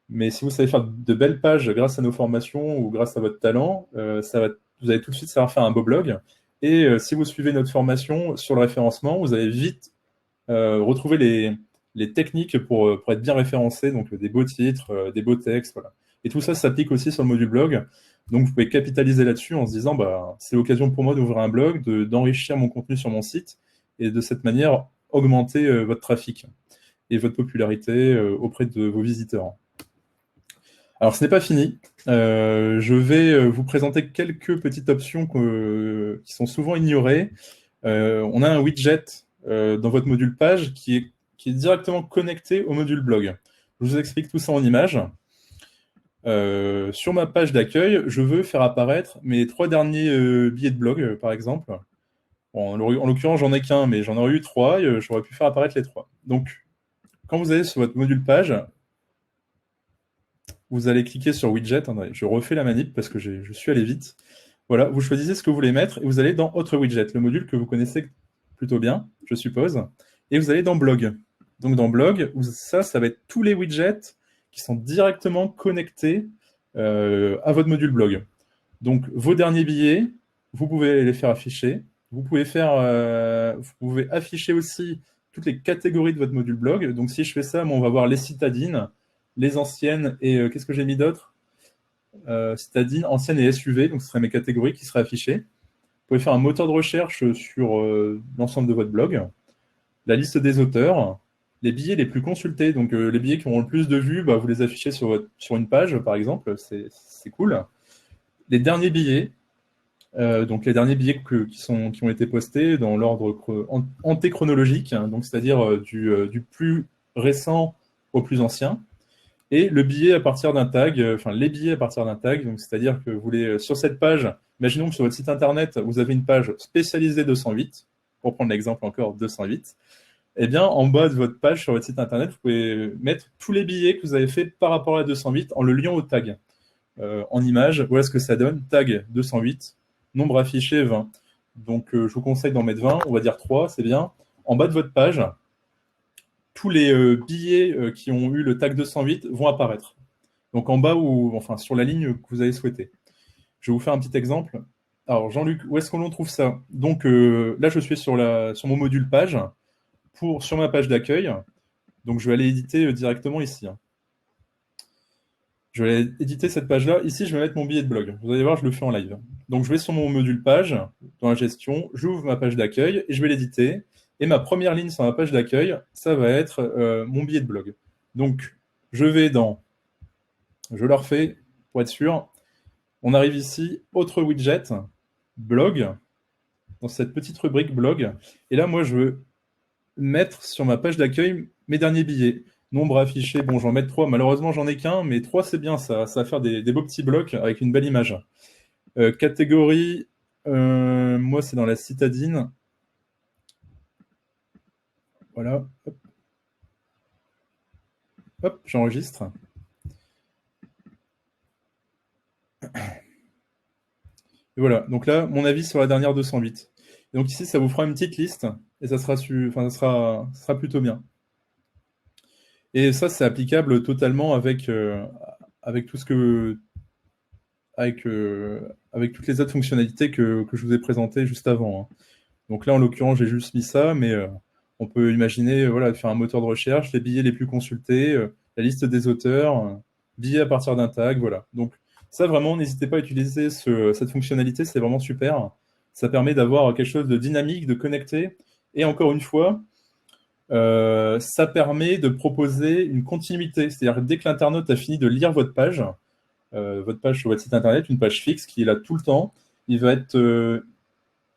Mais si vous savez faire de belles pages grâce à nos formations ou grâce à votre talent, vous allez tout de suite savoir faire un beau blog. Et si vous suivez notre formation sur le référencement, vous allez vite retrouver les techniques pour être bien référencé, donc des beaux titres, des beaux textes, voilà. Et tout ça s'applique aussi sur le module blog. Donc vous pouvez capitaliser là-dessus en se disant, bah, c'est l'occasion pour moi d'ouvrir un blog, d'enrichir mon contenu sur mon site, et de cette manière augmenter votre trafic et votre popularité auprès de vos visiteurs. Alors, ce n'est pas fini. Je vais vous présenter quelques petites options qui sont souvent ignorées. On a un widget dans votre module page qui est directement connecté au module blog. Je vous explique tout ça en images. Sur ma page d'accueil, je veux faire apparaître mes 3 derniers billets de blog, par exemple. Bon, en l'occurrence, j'en ai qu'un, mais j'en aurais eu 3. J'aurais pu faire apparaître les 3. Donc, quand vous allez sur votre module page, vous allez cliquer sur Widget. Attendez, je refais la manip parce que je suis allé vite. Voilà, vous choisissez ce que vous voulez mettre et vous allez dans Autre Widget, le module que vous connaissez plutôt bien, je suppose. Et vous allez dans Blog. Donc dans Blog, ça va être tous les widgets qui sont directement connectés à votre module blog. Donc, vos derniers billets, vous pouvez les faire afficher. Vous pouvez afficher aussi toutes les catégories de votre module blog. Donc, si je fais ça, on va voir les citadines, les anciennes et qu'est-ce que j'ai mis d'autre? Citadines, anciennes et SUV. Donc, ce seraient mes catégories qui seraient affichées. Vous pouvez faire un moteur de recherche sur l'ensemble de votre blog, la liste des auteurs, les billets les plus consultés. Donc, les billets qui auront le plus de vues, bah, vous les affichez sur une page, par exemple. C'est cool. Les derniers billets, donc les derniers billets qui ont été postés dans l'ordre antéchronologique, hein, donc c'est-à-dire du plus récent au plus ancien, et le billet à partir d'un tag, enfin les billets à partir d'un tag, donc c'est-à-dire que vous voulez sur cette page, imaginons que sur votre site internet vous avez une page spécialisée 208, pour prendre l'exemple encore 208, eh bien en bas de votre page sur votre site internet, vous pouvez mettre tous les billets que vous avez fait par rapport à la 208 en le liant au tag. En image, voilà ce que ça donne, tag 208, nombre affiché 20. Donc je vous conseille d'en mettre 20, on va dire 3, c'est bien. En bas de votre page, tous les billets qui ont eu le tag 208 vont apparaître. Donc en bas ou enfin sur la ligne que vous avez souhaité. Je vais vous faire un petit exemple. Alors Jean-Luc, où est-ce qu'on trouve ça? Donc là je suis sur mon module page, sur ma page d'accueil. Donc je vais aller éditer directement ici. Je vais éditer cette page-là. Ici, je vais mettre mon billet de blog. Vous allez voir, je le fais en live. Donc, je vais sur mon module page, dans la gestion, j'ouvre ma page d'accueil et je vais l'éditer. Et ma première ligne sur ma page d'accueil, ça va être mon billet de blog. Donc, je le refais pour être sûr. On arrive ici, autre widget, blog, dans cette petite rubrique blog. Et là, moi, je veux mettre sur ma page d'accueil mes derniers billets. Nombre affiché, bon, j'en mets 3. Malheureusement, j'en ai qu'un, mais 3, c'est bien, ça va faire des beaux petits blocs avec une belle image. Catégorie, moi, c'est dans la citadine. Voilà. Hop, hop, j'enregistre. Et voilà, donc là, mon avis sur la dernière 208. Et donc ici, ça vous fera une petite liste, et ça sera plutôt bien. Et ça, c'est applicable totalement avec tout ce que avec toutes les autres fonctionnalités que je vous ai présentées juste avant, hein. Donc là, en l'occurrence, j'ai juste mis ça, mais on peut imaginer voilà, faire un moteur de recherche, les billets les plus consultés, la liste des auteurs, billets à partir d'un tag, voilà. Donc ça, vraiment, n'hésitez pas à utiliser cette fonctionnalité, c'est vraiment super. Ça permet d'avoir quelque chose de dynamique, de connecté. Et encore une fois, ça permet de proposer une continuité. C'est-à-dire dès que l'internaute a fini de lire votre page sur votre site internet, une page fixe qui est là tout le temps, il va être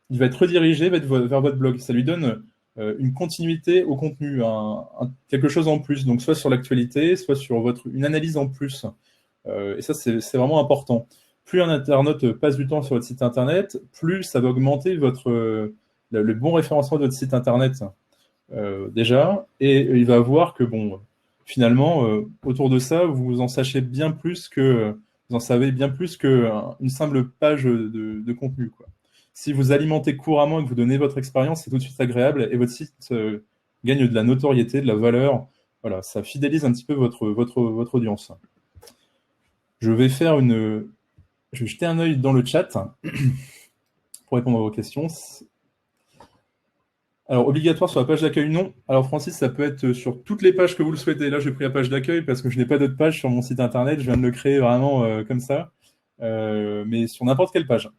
redirigé vers votre blog. Ça lui donne une continuité au contenu, quelque chose en plus. Donc soit sur l'actualité, soit sur une analyse en plus. Et ça, c'est vraiment important. Plus un internaute passe du temps sur votre site internet, plus ça va augmenter le bon référencement de votre site internet déjà. Et il va voir que bon, finalement, autour de ça, vous en savez bien plus qu'une simple page de contenu, quoi. Si vous alimentez couramment et que vous donnez votre expérience, c'est tout de suite agréable et votre site gagne de la notoriété, de la valeur. Voilà, ça fidélise un petit peu votre audience. Je vais jeter un œil dans le chat pour répondre à vos questions. Alors, obligatoire sur la page d'accueil, non. Alors, Francis, ça peut être sur toutes les pages que vous le souhaitez. Là, j'ai pris la page d'accueil parce que je n'ai pas d'autres pages sur mon site internet. Je viens de le créer vraiment comme ça. Mais sur n'importe quelle page.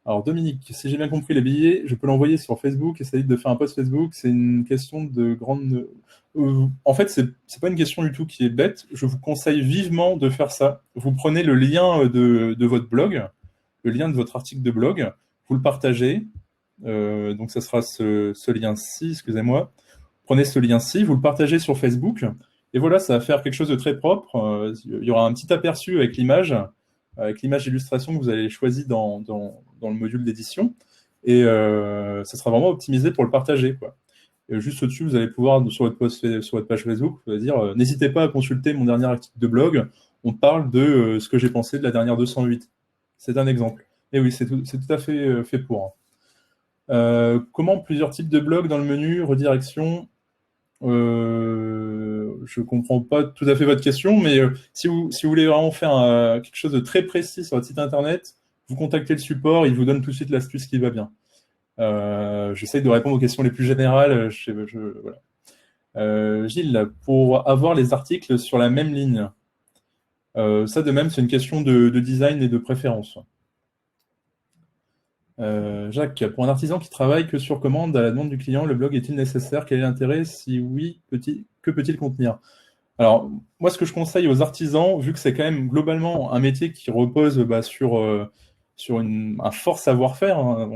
Alors, Dominique, si j'ai bien compris les billets, je peux l'envoyer sur Facebook et ça évite de faire un post Facebook. C'est une question de grande... en fait, c'est pas une question du tout qui est bête. Je vous conseille vivement de faire ça. Vous prenez le lien de votre blog, le lien de votre article de blog, vous le partagez. Donc, ça sera ce lien-ci, excusez-moi. Prenez ce lien-ci, vous le partagez sur Facebook. Et voilà, ça va faire quelque chose de très propre. Il y aura un petit aperçu avec l'image d'illustration que vous avez choisi dans le module d'édition. Et ça sera vraiment optimisé pour le partager, quoi. Et juste au-dessus, vous allez pouvoir, sur votre page Facebook, vous allez dire n'hésitez pas à consulter mon dernier article de blog. On parle de ce que j'ai pensé de la dernière 208. C'est un exemple. Et oui, c'est tout à fait fait pour. Comment plusieurs types de blogs dans le menu, redirection je comprends pas tout à fait votre question, mais si vous voulez vraiment faire quelque chose de très précis sur votre site internet, vous contactez le support, il vous donne tout de suite l'astuce qui va bien. J'essaye de répondre aux questions les plus générales. Voilà. Gilles, pour avoir les articles sur la même ligne, ça de même, c'est une question de design et de préférence. Jacques, pour un artisan qui travaille que sur commande à la demande du client, le blog est-il nécessaire? Quel est l'intérêt? Si oui, que peut-il contenir? Alors, moi, ce que je conseille aux artisans, vu que c'est quand même globalement un métier qui repose sur un fort savoir-faire, hein,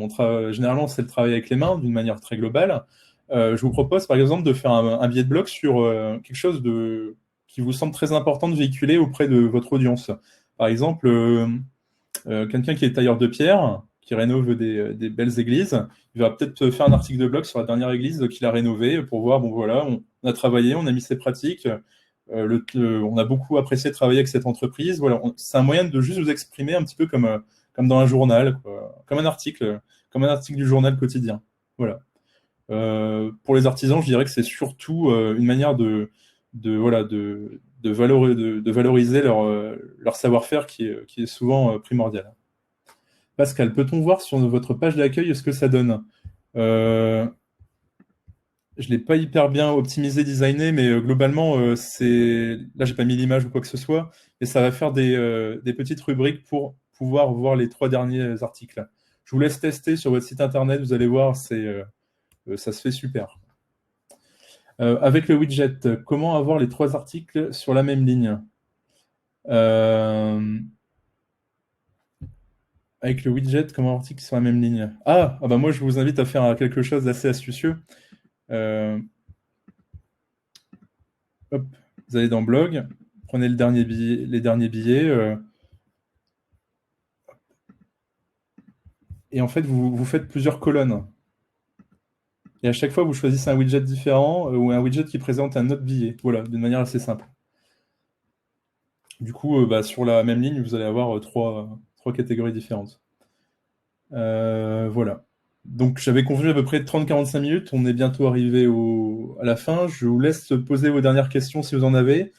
généralement, c'est le travail avec les mains d'une manière très globale. Je vous propose, par exemple, de faire un billet de blog sur quelque chose qui vous semble très important de véhiculer auprès de votre audience. Par exemple, quelqu'un qui est tailleur de pierre, qui rénove des belles églises, il va peut-être faire un article de blog sur la dernière église qu'il a rénovée pour voir, bon voilà, on a travaillé, on a mis ses pratiques, on a beaucoup apprécié de travailler avec cette entreprise. Voilà, c'est un moyen de juste vous exprimer un petit peu comme dans un journal, quoi, comme un article du journal quotidien. Voilà. Pour les artisans, je dirais que c'est surtout une manière de valoriser leur savoir-faire qui est souvent primordial. Pascal, peut-on voir sur votre page d'accueil ce que ça donne? Je ne l'ai pas hyper bien optimisé, designé, mais globalement, là, j'ai pas mis l'image ou quoi que ce soit, et ça va faire des petites rubriques pour pouvoir voir les 3 derniers articles. Je vous laisse tester sur votre site internet, vous allez voir, ça se fait super. Avec le widget, comment avoir les 3 articles sur la même ligne? Avec le widget, comment avoir l'article sur la même ligne? Ah bah moi je vous invite à faire quelque chose d'assez astucieux. Hop, vous allez dans blog, prenez les derniers billets, et en fait vous faites plusieurs colonnes. Et à chaque fois vous choisissez un widget différent ou un widget qui présente un autre billet. Voilà, d'une manière assez simple. Du coup, sur la même ligne, vous allez avoir 3 catégories différentes. Voilà. Donc j'avais convenu à peu près de 30-45 minutes, on est bientôt arrivé à la fin. Je vous laisse poser vos dernières questions si vous en avez.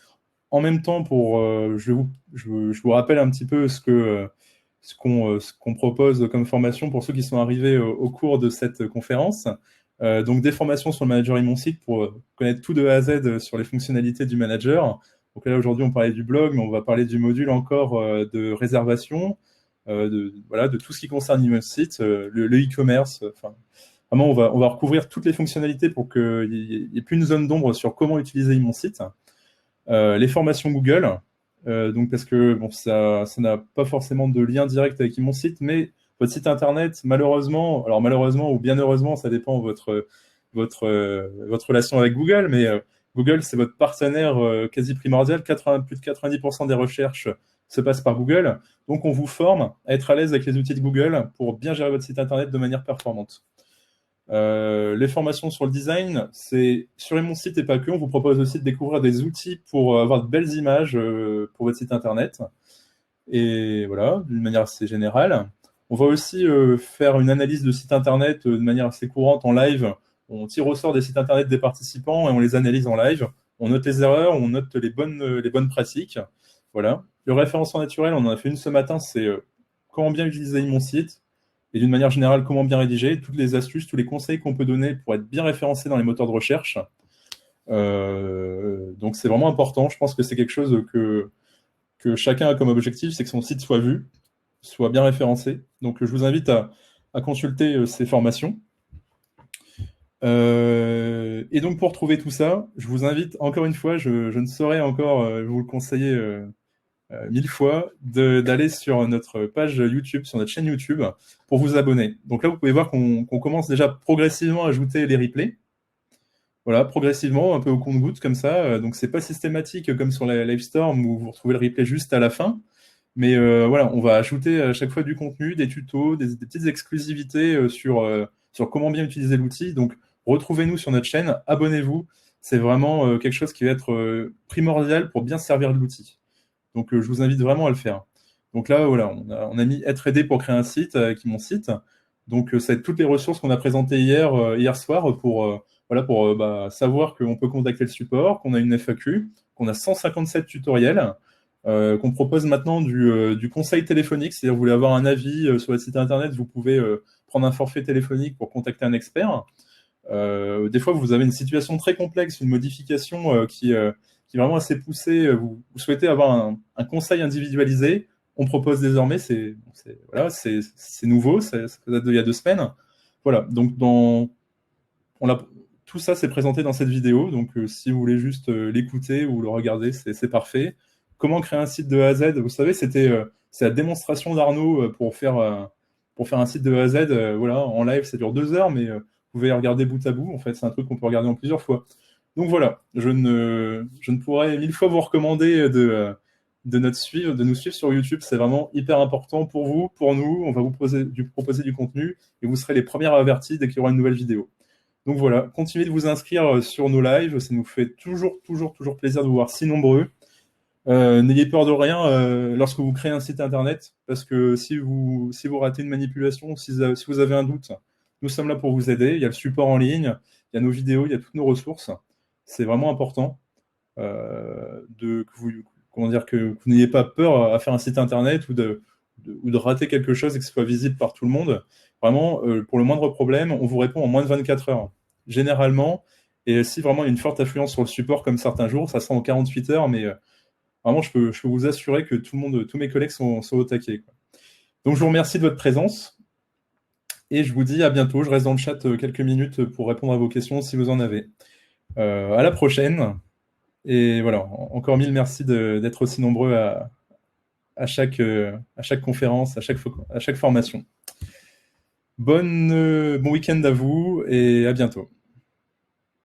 En même temps, je vous rappelle un petit peu ce qu'on propose comme formation pour ceux qui sont arrivés au cours de cette conférence. Donc des formations sur le manager et mon site pour connaître tout de A à Z sur les fonctionnalités du manager. Donc là aujourd'hui on parlait du blog, mais on va parler du module encore de réservation, de tout ce qui concerne mon site, le e-commerce. Vraiment on va recouvrir toutes les fonctionnalités pour qu'il n'y ait plus une zone d'ombre sur comment utiliser mon site. Les formations Google, donc parce que ça n'a pas forcément de lien direct avec mon site, mais votre site internet, malheureusement ou bien heureusement, ça dépend votre relation avec Google, mais Google, c'est votre partenaire quasi primordial. Plus de 90% des recherches se passent par Google. Donc, on vous forme à être à l'aise avec les outils de Google pour bien gérer votre site internet de manière performante. Les formations sur le design, c'est sur mon site et pas que. On vous propose aussi de découvrir des outils pour avoir de belles images pour votre site internet. Et voilà, d'une manière assez générale. On va aussi faire une analyse de site internet de manière assez courante en live. On tire au sort des sites internet des participants et on les analyse en live. On note les erreurs, on note les bonnes pratiques. Voilà. Le référencement naturel, on en a fait une ce matin, c'est comment bien utiliser mon site et d'une manière générale, comment bien rédiger, toutes les astuces, tous les conseils qu'on peut donner pour être bien référencé dans les moteurs de recherche. Donc c'est vraiment important. Je pense que c'est quelque chose que chacun a comme objectif, c'est que son site soit vu, soit bien référencé. Donc je vous invite à consulter ces formations. Et donc pour trouver tout ça, je vous invite encore une fois, je ne saurais encore vous le conseiller 1000 fois, d'aller sur notre page YouTube, sur notre chaîne YouTube, pour vous abonner. Donc là, vous pouvez voir qu'on commence déjà progressivement à ajouter les replays. Voilà, progressivement, un peu au compte-gouttes comme ça. Donc c'est pas systématique comme sur la Livestorm où vous retrouvez le replay juste à la fin. Mais voilà, on va ajouter à chaque fois du contenu, des tutos, des petites exclusivités sur comment bien utiliser l'outil. Donc retrouvez-nous sur notre chaîne, abonnez-vous. C'est vraiment quelque chose qui va être primordial pour bien servir de l'outil. Donc je vous invite vraiment à le faire. Donc là, voilà, on a mis être aidé pour créer un site avec mon site. Donc ça va être toutes les ressources qu'on a présentées hier soir pour savoir qu'on peut contacter le support, qu'on a une FAQ, qu'on a 157 tutoriels. qu'on propose maintenant du conseil téléphonique. C'est-à-dire, vous voulez avoir un avis sur votre site internet, vous pouvez prendre un forfait téléphonique pour contacter un expert. Des fois, vous avez une situation très complexe, une modification qui est vraiment assez poussée. Vous souhaitez avoir un conseil individualisé. On propose désormais, voilà, c'est nouveau, ça date d'il y a 2 semaines. Voilà, donc tout ça c'est présenté dans cette vidéo. Donc si vous voulez juste l'écouter ou le regarder, c'est parfait. Comment créer un site de A à Z? Vous savez, c'est la démonstration d'Arnaud pour faire un site de A à Z. Voilà, en live, ça dure 2 heures, mais vous pouvez regarder bout à bout. En fait, c'est un truc qu'on peut regarder en plusieurs fois. Donc voilà, je ne pourrais 1000 fois vous recommander de nous suivre sur YouTube. C'est vraiment hyper important pour vous, pour nous. On va vous proposer du contenu et vous serez les premiers avertis dès qu'il y aura une nouvelle vidéo. Donc voilà, continuez de vous inscrire sur nos lives. Ça nous fait toujours plaisir de vous voir si nombreux. N'ayez peur de rien lorsque vous créez un site internet, parce que si vous ratez une manipulation, si vous avez un doute, nous sommes là pour vous aider. Il y a le support en ligne, il y a nos vidéos, il y a toutes nos ressources. C'est vraiment important que vous n'ayez pas peur à faire un site internet ou de rater quelque chose et que ce soit visible par tout le monde. Vraiment, pour le moindre problème, on vous répond en moins de 24 heures, généralement. Et si vraiment il y a une forte affluence sur le support, comme certains jours, ça sera en 48 heures, mais vraiment, je peux vous assurer que tous mes collègues sont au taquet, quoi. Donc, je vous remercie de votre présence et je vous dis à bientôt. Je reste dans le chat quelques minutes pour répondre à vos questions si vous en avez. À la prochaine. Et voilà, encore 1000 merci d'être aussi nombreux à chaque conférence, à chaque formation. Bon week-end à vous et à bientôt.